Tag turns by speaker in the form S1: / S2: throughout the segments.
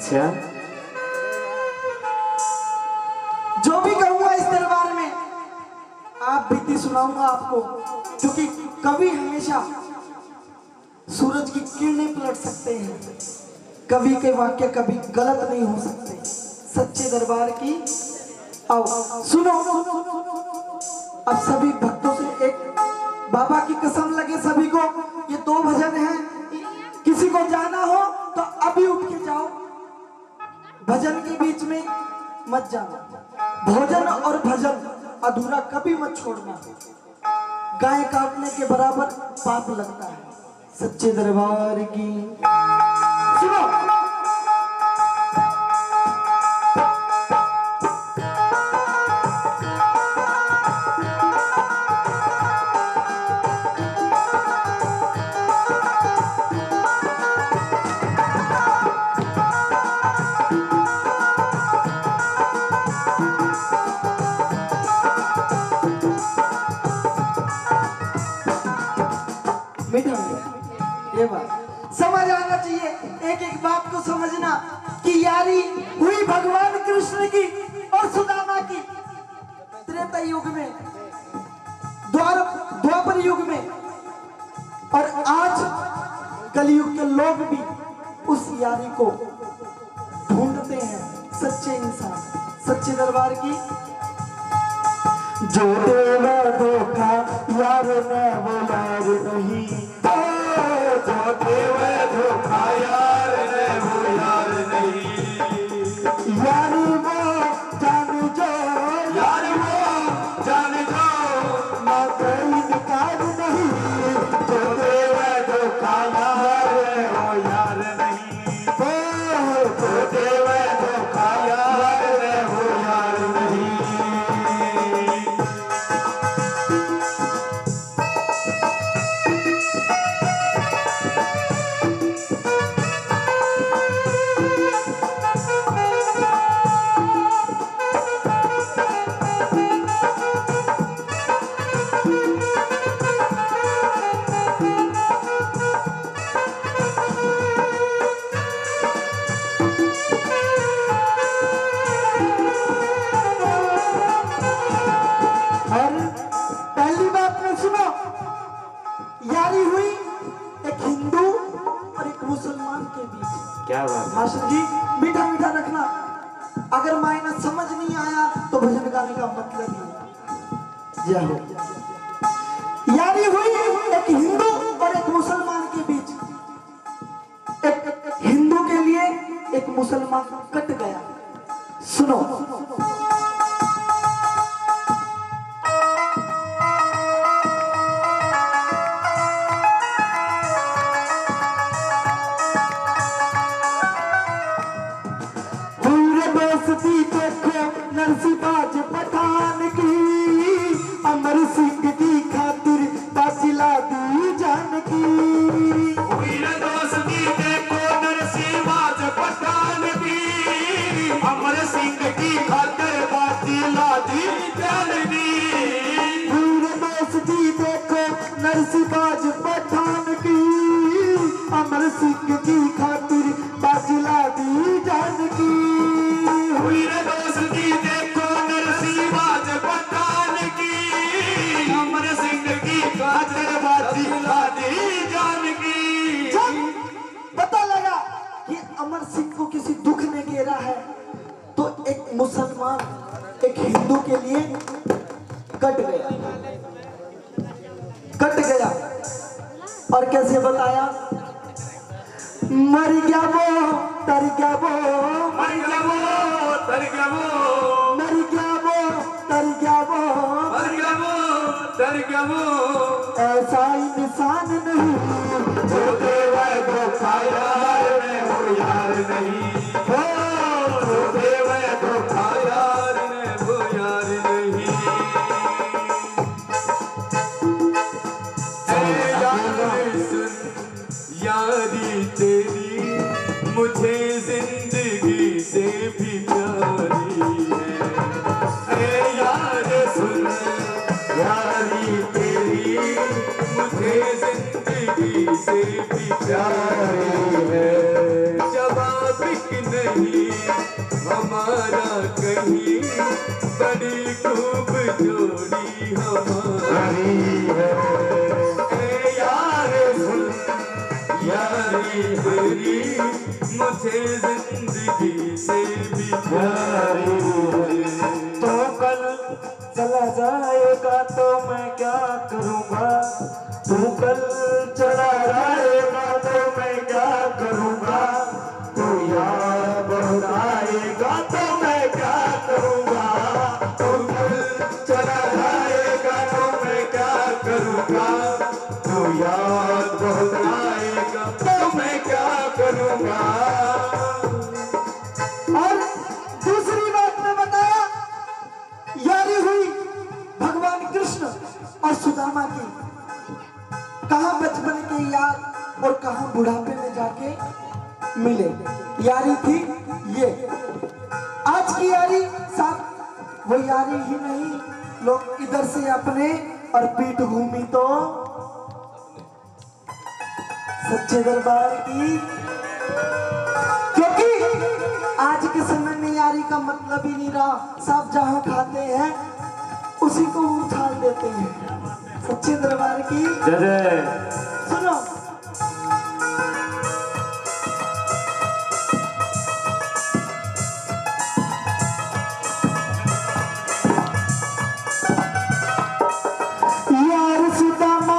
S1: अच्छा,
S2: जो भी कहूंगा इस दरबार में आप बीती सुनाऊंगा आपको, क्योंकि कवि हमेशा सूरज की किरणें पलट सकते हैं। कवि के वाक्य कभी गलत नहीं हो सकते। सच्चे दरबार की आओ सुनो। अब सभी भक्तों से एक बाबा की कसम लगे सभी को, ये 2 भजन हैं। किसी को जाना हो तो अभी उठ के जाओ, भजन के बीच में मत जाना। भोजन और भजन अधूरा कभी मत छोड़ना, गाय काटने के बराबर पाप लगता है। सच्चे दरबार की सुनो। ये बात समझ आना चाहिए, एक एक बात को समझना कि यारी हुई भगवान कृष्ण की और सुदामा की त्रेता युग में, द्वापर युग में, और आज कलयुग के लोग भी उस यारी को ढूंढते हैं। सच्चे इंसान, सच्चे दरबार की जो देवा धोखा यार ने वो यार नहीं,
S3: जो देवा धोखा यार ने वो यार नहीं,
S2: यार वो जान जो,
S3: यार वो जान जो,
S2: ना कोई निकाल नहीं।
S3: जो देवा धोखा यार ने वो यार नहीं, जो देवा धोखा यार ने वो यार नहीं।
S2: पहली बात में सुनो, यारी हुई एक हिंदू और एक मुसलमान के बीच।
S1: क्या बात है।
S2: मास्टर जी मीठा मीठा रखना, अगर मायना समझ नहीं आया तो भजन गाने का मतलब ही जय हो। यारी हुई एक हिंदू और एक मुसलमान के बीच। एक हिंदू के लिए एक मुसलमान कट गया। सुनो, दोस्ती देखो नरसिंहबाज पठान की, अमर सिंह की खातिर बाजिला दी जान की।
S3: दोस्ती देखो नरसिंहबाज पठान की, अमर सिंह की खातिर बाजिला दी जान की।
S2: दोस्ती देखो नरसिंहबाज पठान की, अमर सिंह की खातिर बाजिला दी जान की।
S3: दोस्ती देखो नरसिंहबाज पठान की, अमर सिंह की खातिर बाजिला दी जान की।
S2: पता लगा कि अमर सिंह को किसी दुख ने घेरा है, तो एक मुसलमान एक हिंदू के लिए कट गया। और कैसे बताया, मर गया वो तर गया वो,
S3: मर गया वो तर गया वो,
S2: मर गया वो तर गया वो,
S3: मर गया वो तर गया वो।
S2: ऐसा इंसान नहीं
S3: जो देवा धोखा यार ने वो यार नहीं, जो देवा धोखा यार ने वो यार नहीं। यारी सुन यारी तेरी मुझे जिंदगी से भी प्यारी है। यार सुन यारी तेरी मुझे जिंदगी से भी प्यारी है। जवाब
S1: नहीं बड़ी खूब जोड़ी हमारी
S3: है
S1: ए यार सुन यारी हरी मुझे जिंदगी से भी प्यारी है।
S3: तो कल चला जाएगा तो मैं क्या करूँगा, तू कल चला जाएगा तो मैं क्या करूँगा, तू याद बहुत आएगा तो मैं क्या करूँगा,
S1: तू कल चला जाएगा तो मैं क्या करूँगा, तू याद बहुत आएगा तो मैं क्या करूँगा।
S2: और दूसरी बात में बताया, यारी हुई भगवान कृष्ण और सुदामा की। कहाँ बचपन के यार और कहाँ बुढ़ापे में जाके मिले, यारी थी ये। आज की यारी साथ वो यारी ही नहीं, लोग इधर से अपने और पीठ घूमी तो सच्चे दरबार की। क्योंकि आज के समय में यारी का मतलब ही नहीं रहा, सब जहां खाते हैं उसी को उछाल देते हैं। सच्चे दरबार की
S3: जय।
S2: सुनो, यार सुदामा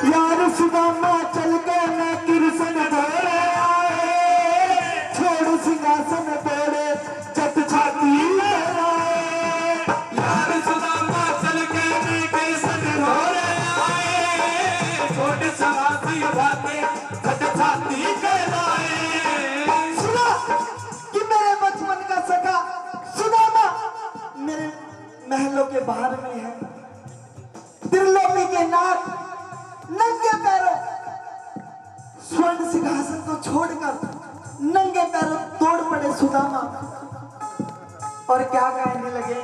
S2: यार सुदामा चल के मैं कृष्ण धोरे आए, छोड़ सिंहासन तोड़े जट छाती लहराए।
S1: यार सुदामा चल के मैं कृष्ण धोरे आए, छोटे सवासी बातें छठ छाती कहलाए।
S2: सुना कि मेरे बचपन का सखा सुदामा मेरे महलों के बाहर में है। त्रिलोकी के नाथ नंगे पैरों स्वर्ण सिंहासन को छोड़कर नंगे पैरों तोड़ पड़े सुदामा, और क्या कहने लगे,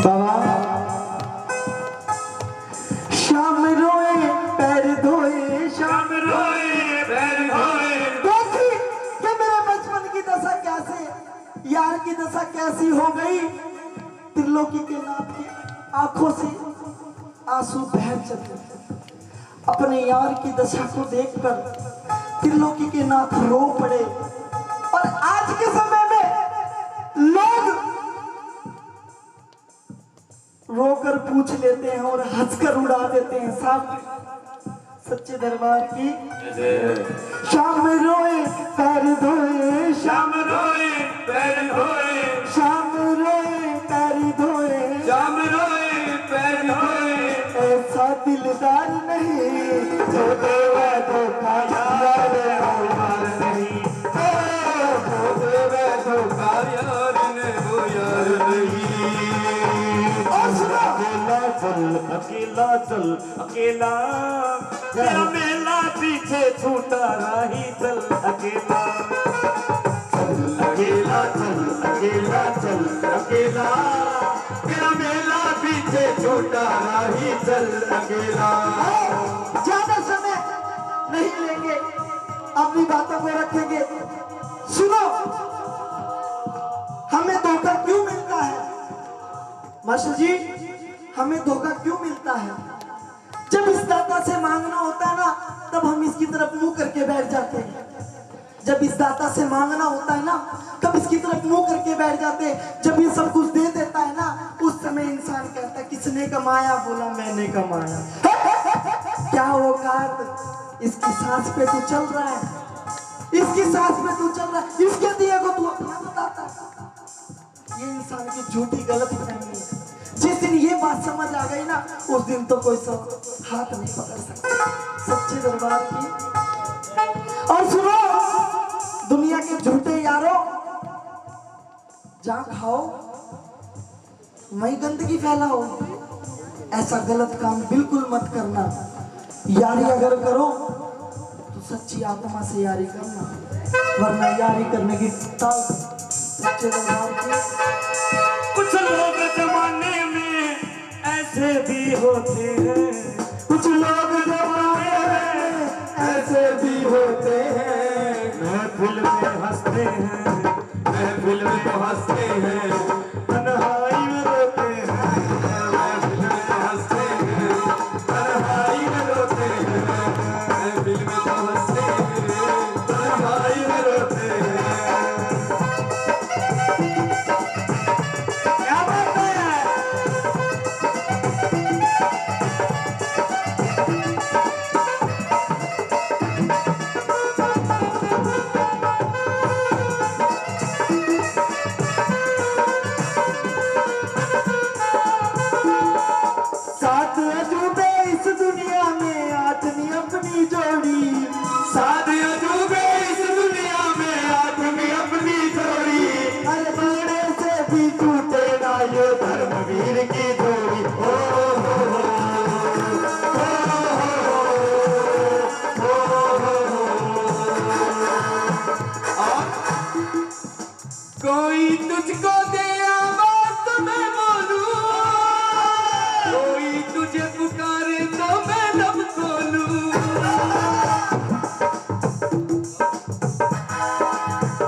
S2: बाबा शाम रोए पैर धोए, शाम
S1: रोए पैर धोए,
S2: देखी कि मेरे बचपन की दशा कैसे, यार की दशा कैसी हो गई। त्रिलोकी के नाथ की आंखों से आंसू बह चले। अपने यार की दशा को देखकर त्रिलोकी के नाथ रो पड़े। और आज के समय में लोग रोकर पूछ लेते हैं और हंसकर उड़ा देते हैं। साहब सच्चे दरबार की शाम रोए पैर धोए,
S1: शाम रोए पैर धोए,
S2: शाम रोए पैर धोए,
S1: शाम रोए पैर धोए।
S2: ऐसा दिलदार नहीं जो देवे धोखा यार हो यार नहीं,
S1: जो देवे धोखा यार ने वो यार नहीं।
S2: और सुनो
S3: अकेला चल अकेला, तेरा मेला पीछे छूटा राही चल अकेला, अकेला चल अकेला चल अकेला, तेरा मेला पीछे छूटा राही चल अकेला।
S2: ज्यादा समय नहीं लेंगे, अपनी बातों को रखेंगे। सुनो, हमें धोखा क्यों मिलता है मास्टर जी, हमें धोखा क्यों मिलता है? जब इस दाता से मांगना होता है ना, तब हम इसकी तरफ मुंह करके बैठ जाते हैं। जब इस दाता से मांगना होता है ना, तब इसकी तरफ मुंह करके बैठ जाते हैं। जब ये सब कुछ दे देता है ना, उस समय इंसान कहता है किसने कमाया? बोला मैंने कमाया। क्या औकात, इसकी सांस पे तू चल रहा है, इसकी सांस पे तू चल रहा है, इसके दिए को तू अपना बताता है। ये इंसान की झूठी गलतफहमी है। जिस दिन ये बात समझ आ गई ना, उस दिन तो कोई सब हाथ नहीं पकड़ सकता। सच्चे दरबार की। और सुनो, दुनिया के झूठे यारों, जहाँ खाओ वहीं गंदगी फैलाओ, ऐसा गलत काम बिल्कुल मत करना। यारी अगर करो तो सच्ची आत्मा से यारी करना, वरना यारी करने की ताल सच्चे दरबार की।
S3: कुछ लोग जमाने में ऐसे भी होते हैं,
S1: कुछ लोग जमाने में ऐसे भी होते हैं,
S3: महफिल में हंसते हैं,
S1: महफिल में तो हंसते हैं,
S3: तन्हाई में रोते हैं,
S1: महफिल में तो हंसते हैं, तन्हाई में रोते हैं, महफिल में तो हंसते हैं, तन्हाई में रोते हैं।
S3: क्या बात है।
S2: सात अजूबे इस दुनिया में आदमी अपनी जोड़ी,
S1: सात अजूबे इस दुनिया में आदमी अपनी जोड़ी,
S2: अरे बड़े से भी टूटे ना ये
S1: धर्मवीर की जोड़ी। ओ हो हो, कोई तुझको दे आवाज तो मैं बोलूं, कोई तुझे पुकारे तो मैं लब खोलूं,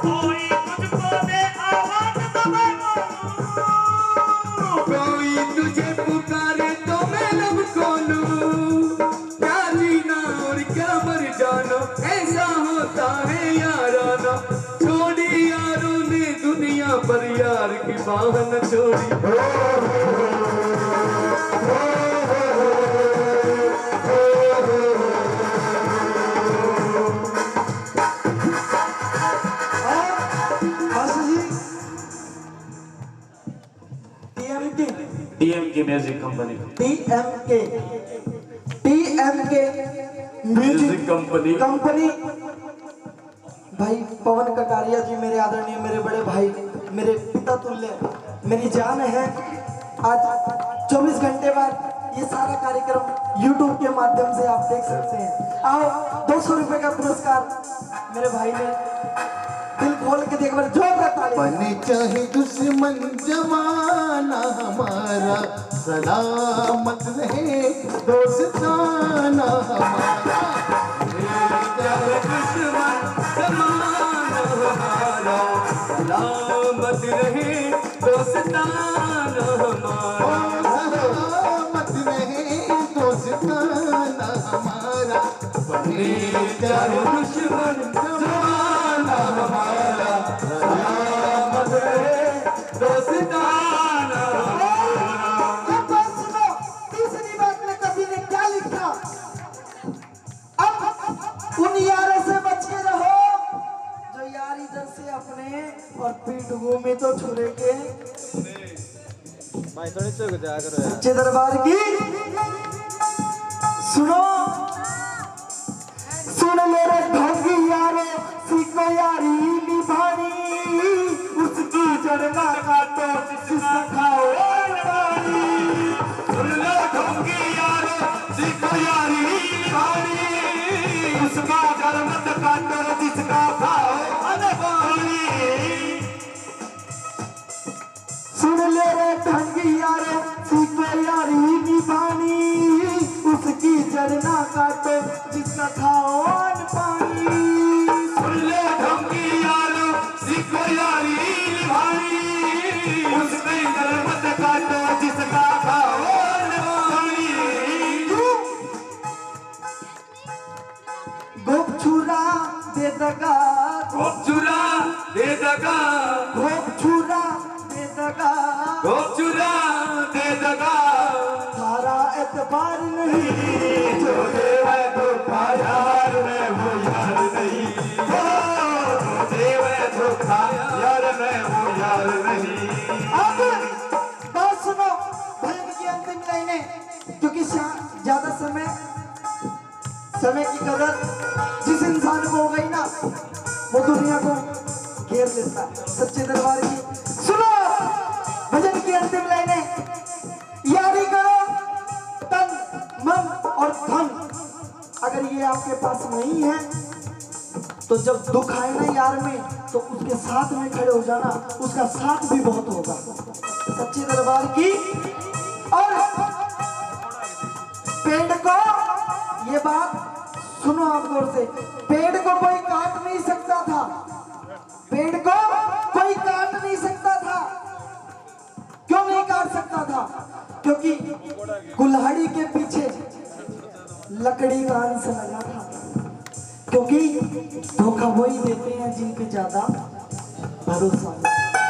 S3: कोई तुझको दे आवाज तो मैं बोलूं,
S1: कोई तुझे पुकारे तो मैं लब खोलूं, क्या जीना और क्या मर जाना ऐसा होता है याराना, छोड़ी यारों ने दुनिया पर यार की बाह न छोड़ी।
S3: टीएमके म्यूजिक कंपनी,
S2: टीएमके म्यूजिक कंपनी। भाई पवन कटारिया जी मेरे आदरणीय, मेरे बड़े भाई, मेरे पिता तुल्य, मेरी जान है। आज 24 घंटे बाद ये सारा कार्यक्रम YouTube के माध्यम से आप देख सकते हैं। आओ 200 रुपए का पुरस्कार मेरे भाई ने दिल खोल के देख बार जोर का ताली।
S4: बने चाहे दुश्मन जमाना हमारा, सलामत रहे दोस्ताना हमारा,
S1: चाहे दुश्मन जमाना हमारा, सलामत रहे दोस्ताना हमारा,
S4: सलामत रहे दोस्ताना हमारा। बने
S1: चाहे दुश्मन जमाना हमारा, सलामत रहे दोस्ताना हमारा।
S2: अब बात सुनो, तीसरी बात में कवि ने क्या लिखा। अब उन यारों से बच के रहो जो यार इधर से अपने और पीठ में तो छुरे के सच्चे दरबार की। सुनो सुन मेरे ढोंगी यारो, सीखो यारी निभानी, उसकी जड़ना काटो जिसका खाओ पानी।
S1: सुन लो ढोंगी यारो, सीखो यारी निभानी, उसका घर मत काटो जिसका खाओ अनवानी।
S2: सुन ले रे ढंगी यारो, सीखो यारी निभानी, उसकी जड़ना काटो जिसका खाओ पानी।
S1: सुन ले ढोंगी यारो, सीखो यारी निभानी, उसके घर मत काटो जिसका खाओ अनवानी।
S2: गोप छुरा दे दगा,
S1: गोप चुरा दे दगा,
S2: गोप छुरा दे दगा,
S1: गोप चुरा दे दगा,
S2: थारा एतबार नहीं,
S1: जो देव है धोखा यार मैं वो यार नहीं, जो देव है धोखा यार मैं वो यार नहीं।
S2: अब बात सुनो भजन की अंतिम लाइनें, क्योंकि ज्यादा समय की कदर जिस इंसान को हो गई ना वो दुनिया को घेर लेता है। सच्चे दरबार की सुनो भजन की अंतिम लाइनें, यारी करो तन मन और धन अगर ये आपके पास नहीं है तो जब दुख आए ना यार में तो उसके साथ में खड़े हो जाना, उसका साथ भी बहुत होगा। सच्चे दरबार की। और पेड़ को, ये बात सुनो आप गौर से, पेड़ को कोई काट नहीं सकता था, पेड़ को कोई काट नहीं सकता था। क्यों नहीं काट सकता था? क्योंकि कुल्हाड़ी के पीछे लकड़ी का अंश लगा था। क्योंकि धोखा वही देते हैं जिनके ज्यादा भरोसा।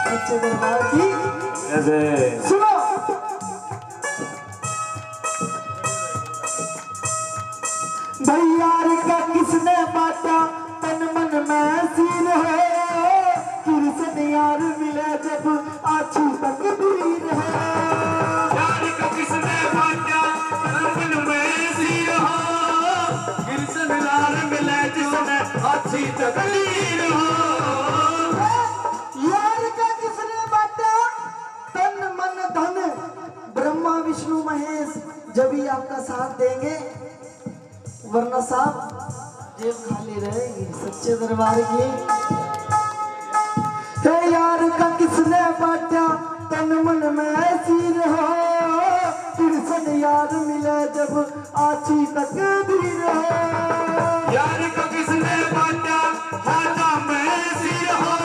S2: सच्चे दरबार की। सुनो, भैयार का किसने बांटा तन मन में सीर है, कृष्ण यार मिले जब आछू तकदीर है।
S1: यार का किसने बांटा तन मन में सीर हो, कृष्ण यार मिले जिसने अच्छी तकदीर हो।
S2: यार का किसने बांटा तन मन धन, ब्रह्मा विष्णु महेश जब ही आपका साथ देंगे, वरना साहब जेब खाली रहेगी। सच्चे दरबार की। हे यार का किसने बांटा तन मन में सीर हो, कृष्ण यार मिले जब आछी तकदीर हो।
S1: यार का किसने बांटा हाथा में सिर हो,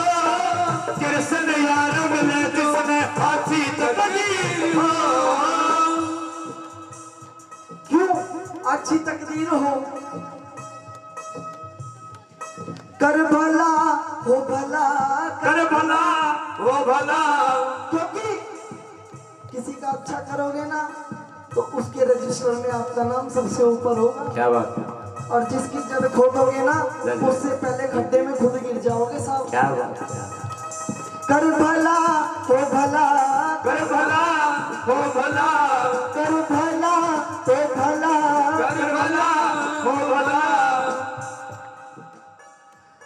S1: कृष्ण यार मिले जिसने अच्छी तकदीर हो।
S2: क्यों अच्छी तकदीर हो? कर भला हो भला,
S1: कर भला वो भला।
S2: क्योंकि किसी का अच्छा करोगे ना तो उसके रजिस्टर में आपका नाम सबसे ऊपर होगा।
S1: क्या बात है,
S2: और जिसकी जब खोदोगे ना उससे पहले खड्डे में खुद गिर जाओगे साहब।
S1: क्या बात है।
S2: कर भला हो भला,
S1: कर भला वो भला,
S2: कर भला हो भला,
S1: कर भला वो भला।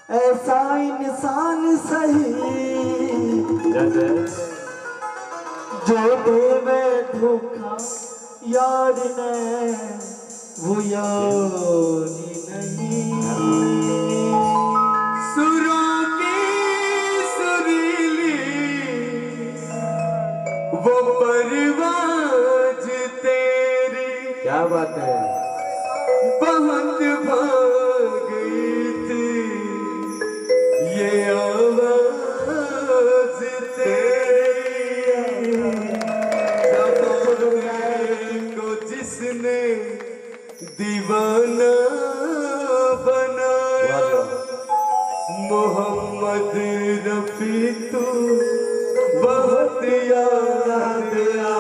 S2: ऐसा इंसान सही जो देवे धोखा यार ने, वो यारी नहीं।
S1: सुरों की सुरीली वो परवाज तेरी, क्या बात है, बहुत भाग गई थी ये आवाज तेरी। ज़माने को जिसने दीवाना बनाया, मोहम्मद रफी तू बहुत याद आया।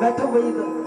S2: बैठो भाई।